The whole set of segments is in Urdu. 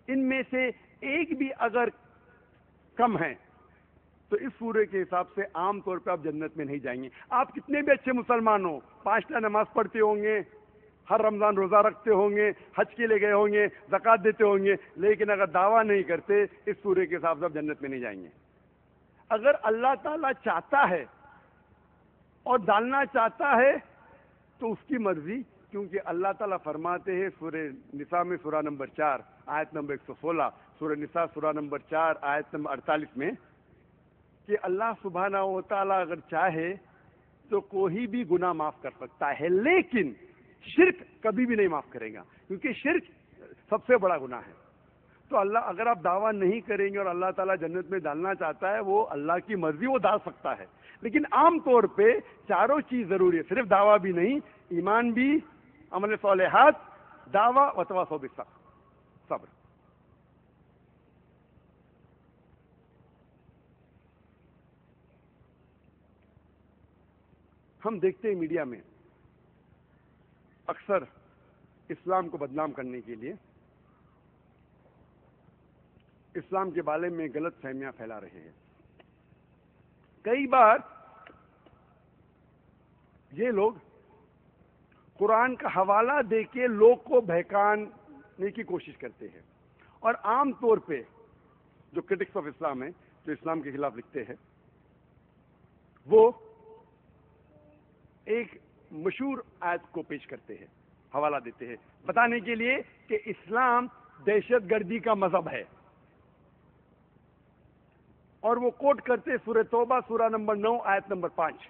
ان میں سے ایک بھی اگر کم ہے تو اس سورے کے حساب سے عام طور پہ آپ جنت میں نہیں جائیں گے. آپ کتنے بھی اچھے مسلمان ہو, 5 ٹائم نماز پڑھتے ہوں گے, ہر رمضان روزہ رکھتے ہوں گے, حج کے لیے گئے ہوں گے, زکوٰۃ دیتے ہوں گے, لیکن اگر دعویٰ نہیں کرتے اس سورے کے حساب سے آپ جنت میں نہیں جائیں گے. اگر اللہ تعالیٰ چاہتا ہے اور ڈالنا چاہتا ہے تو اس کی مرضی, کیونکہ اللہ تعالیٰ فرماتے ہیں سورہ نساء میں سورہ نمبر 4 آیت نمبر 116, سورہ نساء سورہ نمبر 4 آیت نمبر 48 میں کہ اللہ سبحانہ و تعالیٰ اگر چاہے تو کوئی بھی گناہ معاف کر سکتا ہے, لیکن شرک کبھی بھی نہیں معاف کرے گا, کیونکہ شرک سب سے بڑا گناہ ہے. تو اللہ اگر آپ دعویٰ نہیں کریں گے اور اللہ تعالیٰ جنت میں ڈالنا چاہتا ہے, وہ اللہ کی مرضی, وہ ڈال سکتا ہے. لیکن عام طور پہ چاروں چیز ضروری ہے, صرف دعویٰ بھی نہیں, ایمان بھی, عمل صالحات, دعویٰ و تواصوا بالصبر. ہم دیکھتے ہیں میڈیا میں اکثر اسلام کو بدنام کرنے کے لیے اسلام کے بارے میں غلط فہمیاں پھیلا رہے ہیں. کئی بار یہ لوگ قرآن کا حوالہ دے کے لوگ کو بہکانے کی کوشش کرتے ہیں, اور عام طور پہ جو کرٹکس آف اسلام ہیں, جو اسلام کے خلاف لکھتے ہیں, وہ ایک مشہور آیت کو پیش کرتے ہیں, حوالہ دیتے ہیں بتانے کے لیے کہ اسلام دہشت گردی کا مذہب ہے, اور وہ کوٹ کرتے سورہ توبہ سورہ نمبر 9 آیت نمبر 5,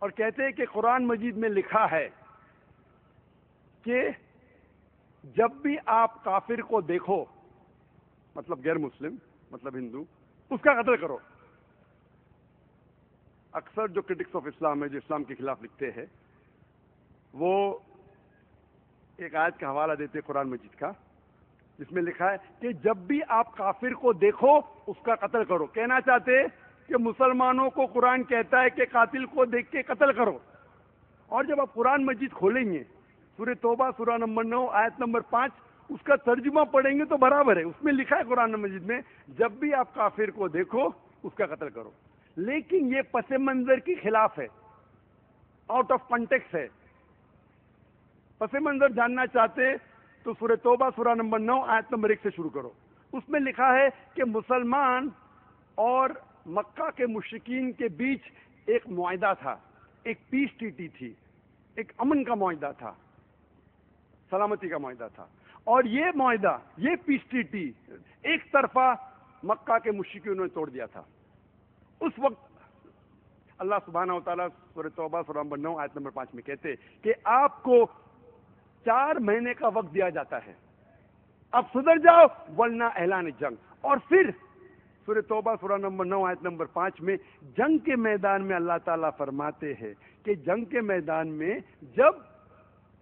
اور کہتے ہیں کہ قرآن مجید میں لکھا ہے کہ جب بھی آپ کافر کو دیکھو, مطلب غیر مسلم, مطلب ہندو, اس کا قتل کرو. اکثر جو کرٹکس آف اسلام ہے, جو اسلام کے خلاف لکھتے ہیں, وہ ایک آیت کا حوالہ دیتے قرآن مجید کا, جس میں لکھا ہے کہ جب بھی آپ کافر کو دیکھو اس کا قتل کرو. کہنا چاہتے کہ مسلمانوں کو قرآن کہتا ہے کہ قاتل کو دیکھ کے قتل کرو, اور جب آپ قرآن مجید کھولیں گے سورہ توبہ سورہ نمبر 9 آیت نمبر 5, اس کا ترجمہ پڑھیں گے تو برابر ہے. اس میں لکھا ہے قرآن مجید میں جب بھی آپ کافر کو دیکھو اس کا قتل کرو, لیکن یہ پس منظر کے خلاف ہے, آؤٹ آف کانٹیکسٹ ہے. پس منظر جاننا چاہتے تو سورہ توبہ سورہ نمبر 9 آیت نمبر 1 سے شروع کرو. اس میں لکھا ہے کہ مسلمان اور مکہ کے مشرکین کے بیچ ایک معاہدہ تھا, ایک پیس ٹریٹی تھی, ایک امن کا معاہدہ تھا, سلامتی کا معاہدہ تھا. اور یہ معاہدہ, یہ پیس ٹریٹی ایک طرفہ مکہ کے مشرکین نے توڑ دیا تھا. اس وقت اللہ سبحانہ و تعالیٰ سورہ توبہ سورہ نمبر 9 آیت نمبر 5 میں کہتے کہ آپ کو 4 مہینے کا وقت دیا جاتا ہے, اب سدھر جاؤ ورنہ اعلان جنگ. اور پھر سورہ توبہ سورہ نمبر 9 آیت نمبر 5 میں جنگ کے میدان میں اللہ تعالیٰ فرماتے ہیں کہ جنگ کے میدان میں جب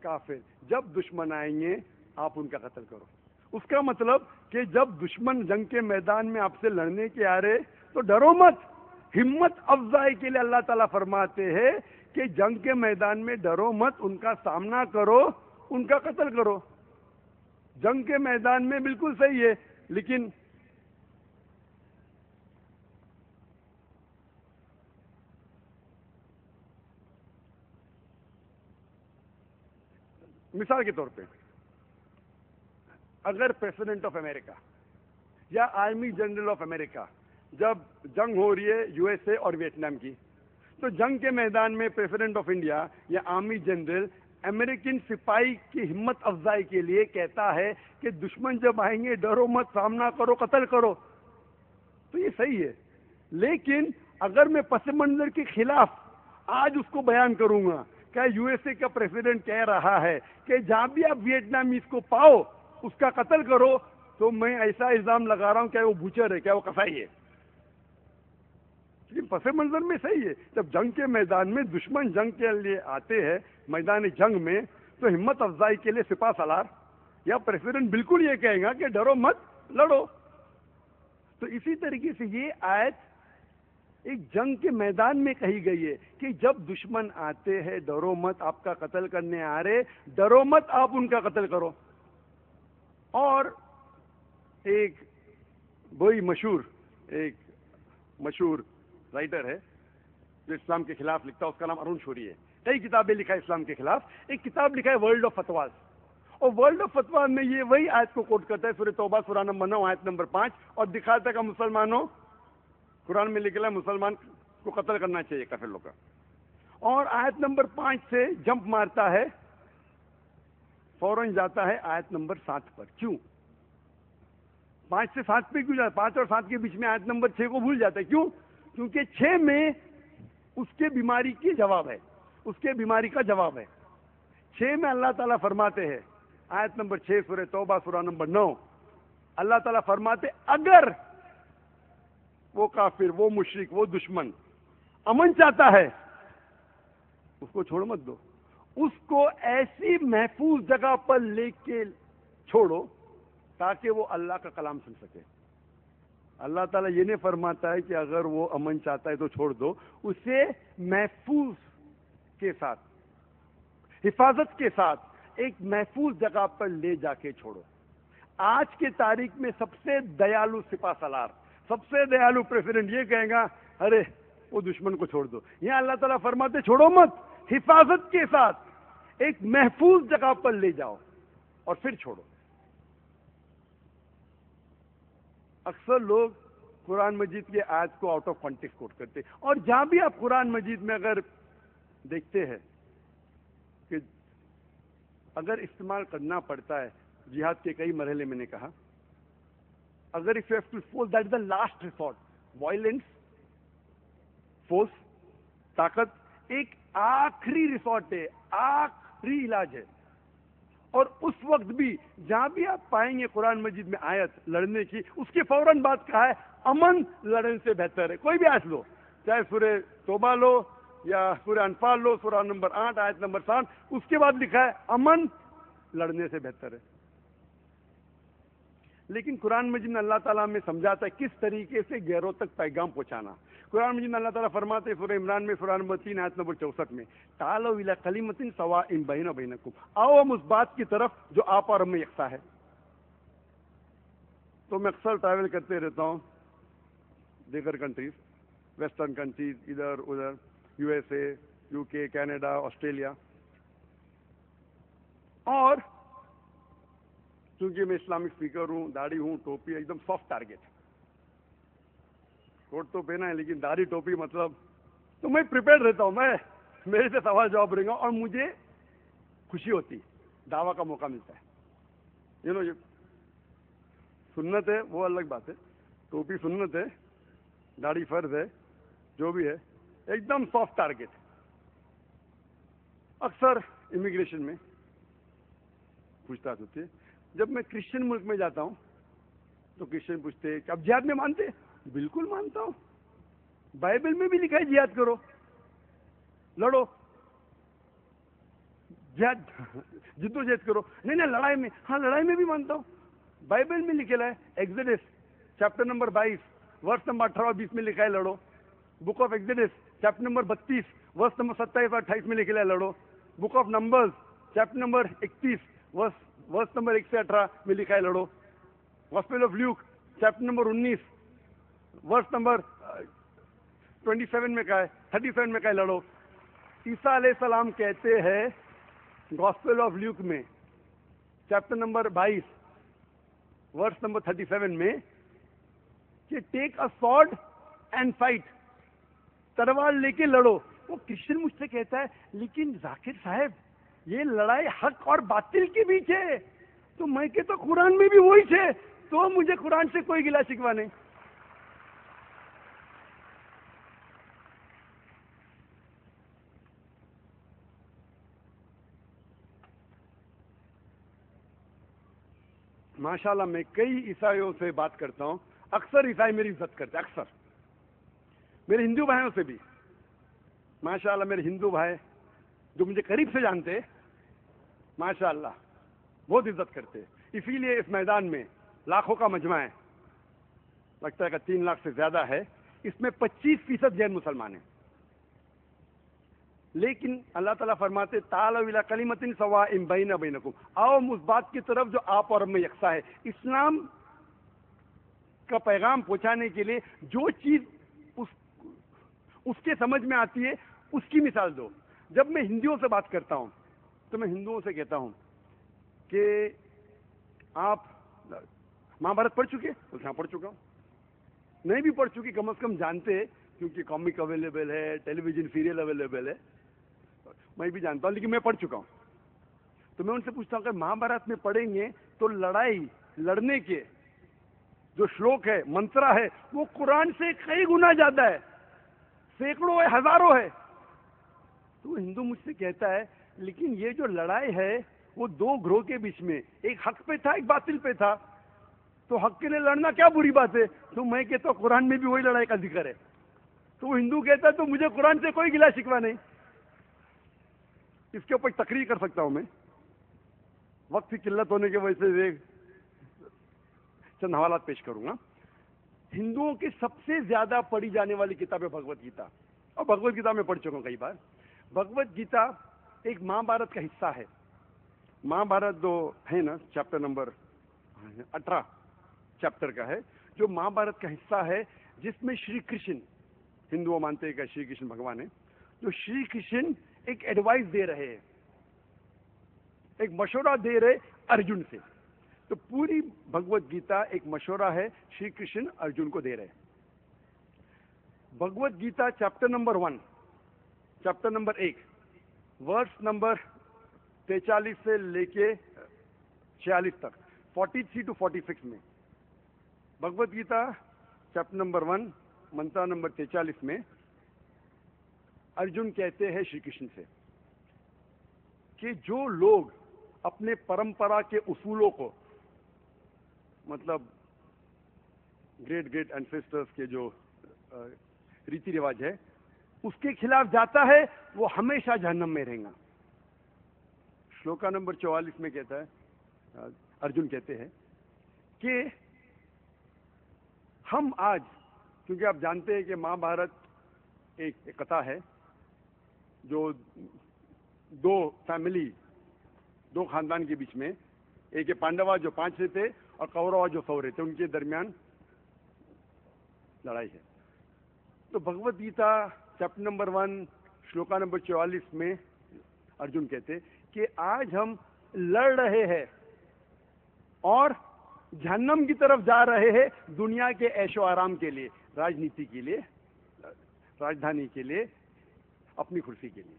کافر, جب دشمن آئیں گے آپ ان کا قتل کرو. اس کا مطلب کہ جب دشمن جنگ کے میدان میں آپ سے لڑنے کے آ رہے تو ڈرو مت. ہمت افزائی کے لیے اللہ تعالیٰ فرماتے ہیں کہ جنگ کے میدان میں ڈرو مت, ان کا سامنا کرو, ان کا قتل کرو. جنگ کے میدان میں بالکل صحیح ہے, لیکن مثال کے طور پہ اگر پریزیڈنٹ آف امریکہ یا آرمی جنرل آف امریکہ, جب جنگ ہو رہی ہے یو ایس اے اور ویتنام کی, تو جنگ کے میدان میں پریزیڈنٹ آف انڈیا یا آرمی جنرل امریکن سپاہی کی ہمت افزائی کے لیے کہتا ہے کہ دشمن جب آئیں گے ڈرو مت, سامنا کرو, قتل کرو, تو یہ صحیح ہے. لیکن اگر میں پس منظر کے خلاف آج اس کو بیان کروں گا کہ یو ایس اے کا پریزیڈنٹ کہہ رہا ہے کہ جہاں بھی آپ ویتنامیز کو پاؤ اس کا قتل کرو, تو میں ایسا الزام لگا رہا ہوں کہ وہ بوچر ہے, کیا وہ کسائی ہے. لیکن پس منظر میں صحیح ہے. جب جنگ کے میدان میں دشمن جنگ کے لیے آتے ہیں میدان جنگ میں, تو ہمت افزائی کے لیے سپاہ سالار یا پریزیڈنٹ بالکل یہ کہیں گا کہ ڈرو مت, لڑو. تو اسی طریقے سے یہ آیت ایک جنگ کے میدان میں کہی گئی ہے کہ جب دشمن آتے ہیں ڈرو مت, آپ کا قتل کرنے آ رہے, ڈرو مت, آپ ان کا قتل کرو. اور ایک وہی ایک مشہور رائٹر ہے جو اسلام کے خلاف لکھتا ہے، اس کا نام ارون شوری ہے. کئی کتابیں لکھا ہے اسلام کے خلاف. ایک کتاب لکھا ہے ورلڈ آف فتواز، اور ورلڈ آف فتواز میں یہ وہی آیت کو کوٹ کرتا ہے، سورہ توبہ سورہ نمبر 9 آیت نمبر 5، اور دکھاتا ہے کہ مسلمانوں، قرآن میں لکھا ہے مسلمان کو قتل کرنا چاہیے کافر لوگ کا. اور آیت نمبر 5 سے جمپ مارتا ہے، فوراً جاتا ہے آیت نمبر 7 پر. کیوں 5 سے 7 پہ کیوں جاتا ہے؟ 5 اور 7 کے بیچ میں آیت نمبر 6 کو بھول جاتا ہے. کیوں؟ کیونکہ 6 میں اس کے بیماری کی جواب ہے، اس کے بیماری کا جواب ہے. 6 میں اللہ تعالیٰ فرماتے ہیں، آیت نمبر 6 سورہ توبہ سورہ نمبر 9، اللہ تعالیٰ فرماتے اگر وہ کافر، وہ مشرک، وہ دشمن امن چاہتا ہے اس کو چھوڑ مت دو، اس کو ایسی محفوظ جگہ پر لے کے چھوڑو تاکہ وہ اللہ کا کلام سن سکے. اللہ تعالیٰ یہ نہیں فرماتا ہے کہ اگر وہ امن چاہتا ہے تو چھوڑ دو، اسے محفوظ کے ساتھ، حفاظت کے ساتھ ایک محفوظ جگہ پر لے جا کے چھوڑو. آج کے تاریخ میں سب سے دیالو سپاہ سالار، سب سے دیالو پریزیڈنٹ یہ کہے گا ارے وہ دشمن کو چھوڑ دو. یہاں اللہ تعالیٰ فرماتے چھوڑو مت، حفاظت کے ساتھ ایک محفوظ جگہ پر لے جاؤ اور پھر چھوڑو. اکثر لوگ قرآن مجید کے آیت کو آؤٹ آف کانٹیکسٹ کوٹ کرتے ہیں، اور جہاں بھی آپ قرآن مجید میں اگر دیکھتے ہیں کہ اگر استعمال کرنا پڑتا ہے جہاد کے کئی مرحلے میں نے کہا، اگر if you have to force, that is the last resort. Violence, force، طاقت ایک آخری ریسورٹ ہے، آخری علاج ہے. اور اس وقت بھی جہاں بھی آپ پائیں گے قرآن مجید میں آیت لڑنے کی، اس کے فوراً بعد کہا ہے امن لڑنے سے بہتر ہے. کوئی بھی آیت لو، چاہے سورہ توبہ لو یا سورہ انفال لو سورہ نمبر 8 آیت نمبر 7، اس کے بعد لکھا ہے امن لڑنے سے بہتر ہے. لیکن قرآن مجید میں اللہ تعالیٰ ہمیں سمجھاتا ہے کس طریقے سے غیروں تک پیغام پہنچانا. قرآن مجید میں اللہ تعالیٰ فرماتے ہیں سورہ عمران میں سورہ نمبر 3 آیت نمبر 64 میں، تعالوا الی کلمۃ سواء بیننا وبینکم، آؤ ہم اس بات کی طرف جو آپ اور ہم میں یکساں ہے. تو میں اکثر ٹریول کرتے رہتا ہوں دیگر کنٹریز، ویسٹرن کنٹریز، ادھر ادھر، USA، UK، کینیڈا، آسٹریلیا. اور کیونکہ میں اسلامک اسپیکر ہوں، داڑھی ہوں، ٹوپی، ایک دم سافٹ ٹارگیٹ. کوٹ تو پہنا ہے لیکن داڑھی ٹوپی مطلب، تو میں پریپیئرڈ رہتا ہوں. میں میرے سے سوال جواب رہیں گا اور مجھے خوشی ہوتی، دعویٰ کا موقع ملتا ہے. یہ سنت ہے وہ الگ بات ہے، ٹوپی سنت ہے، داڑھی فرض ہے، جو بھی ہے ایک دم سافٹ ٹارگیٹ. اکثر امیگریشن میں پوچھ تاچھ ہوتی ہے. جب میں کرسچن ملک میں جاتا ہوں تو کرسچن پوچھتے ہیں کہ اب جہاد میں مانتے؟ بالکل مانتا ہوں، بائبل میں بھی لکھا ہے جہاد کرو، لڑو، جدوجہد کرو. نہیں لڑائی میں، ہاں لڑائی میں بھی مانتا ہوں. بائبل میں لکھا ہے Exodus chapter number 22 verse number 18 اور 20 میں لکھا ہے لڑو. Book of Exodus chapter number 32 verse number 27 اور 28 میں لکھا ہے لڑو. Book of Numbers chapter number 31 verse number 1 سے 18 میں لکھا ہے لڑو. Gospel of Luke chapter number 19 verse number 27 میں کہا ہے، 37 میں کہا ہے لڑو. عیسیٰ علیہ السلام کہتے ہیں گاسپل آف لیوک میں چیپٹر نمبر 22 ورس نمبر 37 میں کہ ٹیک اے سورڈ اینڈ فائٹ، تلوار لے کے لڑو. وہ کرسچن مجھ سے کہتا ہے لیکن ذاکر صاحب یہ لڑائی حق اور باطل کے بیچ ہے. تو میں کہتا قرآن میں بھی وہی ہے، تو مجھے قرآن سے کوئی گلا شکوا نہیں. ماشاءاللہ میں کئی عیسائیوں سے بات کرتا ہوں، اکثر عیسائی میری عزت کرتے، اکثر میرے ہندو بھائیوں سے بھی. ماشاءاللہ میرے ہندو بھائی جو مجھے قریب سے جانتے ماشاءاللہ بہت عزت کرتے. اسی لیے اس میدان میں لاکھوں کا مجمع ہے، لگتا ہے کہ 3 لاکھ سے زیادہ ہے. اس میں 25% غیر مسلمان ہیں. لیکن اللہ تعالیٰ فرماتے تعالوا الی کلمۃ سواء بیننا وبینکم، آؤ ہم اس بات کی طرف جو آپ اور ہم میں یکساں ہے۔ اسلام کا پیغام پہنچانے کے لیے جو چیز اس کے سمجھ میں آتی ہے اس کی مثال دو۔ جب میں ہندوؤں سے بات کرتا ہوں تو میں ہندوؤں سے کہتا ہوں کہ آپ مہابھارت پڑھ چکے؟ بولتے ہاں پڑھ چکا ہوں۔ نہیں بھی پڑھ چکی کم از کم جانتے ہیں، کیونکہ کامک اویلیبل ہے، ٹیلی ویژن سیریل اویلیبل ہے، میں بھی جانتا ہوں، لیکن میں پڑھ چکا ہوں۔ تو میں ان سے پوچھتا ہوں کہ مہابھارت میں پڑھیں گے تو لڑنے کے جو شلوک ہے، منترا ہے، وہ قرآن سے کئی گنا زیادہ ہے، سینکڑوں ہے، ہزاروں ہے۔ تو ہندو مجھ سے کہتا ہے لیکن یہ جو لڑائی ہے وہ دو گروہ کے بیچ میں، ایک حق پہ تھا، ایک باطل پہ تھا، تو حق کے لیے لڑنا کیا بری بات ہے؟ تو میں کہتا ہوں قرآن میں بھی وہی لڑائی کا ذکر ہے۔ تو وہ ہندو کہتا ہے تو مجھے قرآن سے کوئی گلا شکوہ نہیں۔ اس کے اوپر تقریر کر سکتا ہوں میں، وقت کی قلت ہونے کی وجہ سے چند حوالات پیش کروں گا۔ ہندوؤں کی سب سے زیادہ پڑھی جانے والی کتاب ہے بھگوت گیتا، اور بھگوت گیتا میں پڑھ چکا ہوں کئی بار۔ بھگوت گیتا ایک مہابھارت کا حصہ ہے۔ مہابھارت جو ہے نا چیپٹر نمبر 18 چیپٹر کا ہے، جو مہابھارت کا حصہ ہے، جس میں شری کرشن، ہندو مانتے ہیں کہ شری کرشن بھگوان ہے، جو شری کرشن ایک ایڈوائس دے رہے ہیں، ایک مشورہ دے رہے ارجن سے۔ تو پوری بھگوت گیتا ایک مشورہ ہے شری کرشن ارجن کو دے رہے ہیں۔ Bhagavad Gita chapter number 1، chapter number 1، verse number 43 سے لے کے 46 تک، 43 to 46 میں بھگوت گیتا چیپٹر نمبر 1 منترا نمبر 43 میں ارجن کہتے ہیں شری کرشن سے کہ جو لوگ اپنے پرمپرا کے اصولوں کو، مطلب گریٹ گریٹ اینسیسٹرز کے جو ریتی رواج ہے، اس کے خلاف جاتا ہے وہ ہمیشہ جہنم میں رہیں گا۔ شلوکا نمبر 44 میں کہتا ہے، ارجن کہتے ہیں کہ ہم آج، کیونکہ آپ جانتے ہیں کہ مہابھارت ایک کتھا ہے جو دو فیملی، دو خاندان کے بیچ میں، ایک ہے پانڈوا جو 5 رہتے اور کوروا جو 100 رہتے، ان کے درمیان لڑائی ہے۔ تو Bhagavad Gita chapter number 1 shloka number 44 میں ارجن کہتے کہ آج ہم لڑ رہے ہیں اور جہنم کی طرف جا رہے ہیں دنیا کے عیش و آرام کے لیے، راجنیتی کے لیے، راجدھانی کے لیے، اپنی کرسی کے لیے۔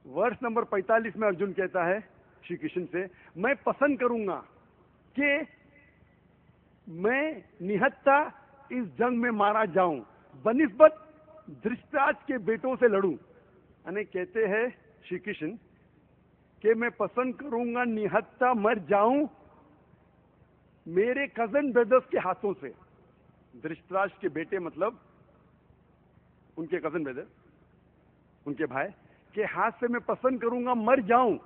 ورس نمبر 45 میں ارجن کہتا ہے شری کرشن سے، میں پسند کروں گا کہ میں نہتا اس جنگ میں مارا جاؤں، بنسبت دھرتراٹر کے بیٹوں سے لڑوں۔ یعنی کہتے ہیں شری کرشن کہ میں پسند کروں گا نہتا مر جاؤں میرے کزن بردرز کے ہاتھوں سے۔ دھرتراٹر کے بیٹے مطلب ان کے کزن بردر، ان کے بھائی کے ہاتھ سے میں پسند کروں گا مر جاؤں،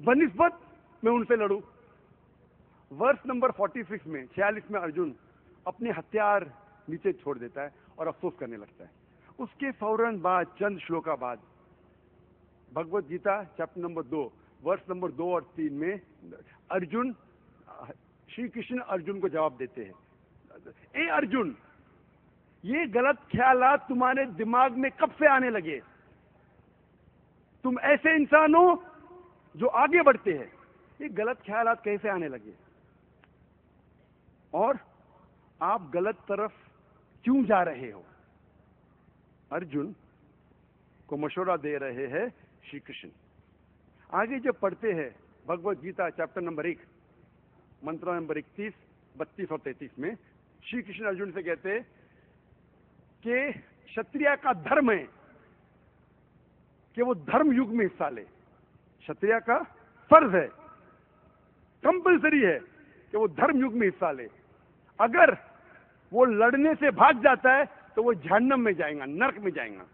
بنسبت میں ان سے لڑوں۔ ورس نمبر 46 میں 46 میں ارجن اپنے ہتھیار نیچے چھوڑ دیتا ہے اور افسوس کرنے لگتا ہے۔ اس کے فوراً بعد چند شلوکا بعد Bhagavad Gita chapter number 2 verse number 2 اور 3 میں ارجن، شری کرشن ارجن کو جواب دیتے ہیں، اے ارجن، یہ غلط خیالات تمہارے دماغ میں کب سے آنے لگے؟ تم ایسے انسان ہو جو آگے بڑھتے ہیں، یہ غلط خیالات کیسے آنے لگے؟ اور آپ غلط طرف کیوں جا رہے ہو؟ ارجن کو مشورہ دے رہے ہیں شری کرشن۔ آگے جب پڑھتے ہیں بھگوت گیتا چیپٹر نمبر 1 منترا نمبر 31، 32 اور 33 میں شری کرشن ارجن سے کہتے کہ شتریہ کا دھرم ہے کہ وہ دھرم یگ میں حصہ لے، شتریہ کا فرض ہے، کمپلسری ہے کہ وہ دھرم یگ میں حصہ لے۔ اگر وہ لڑنے سے بھاگ جاتا ہے تو وہ جہنم میں جائے گا، نرک میں جائے گا۔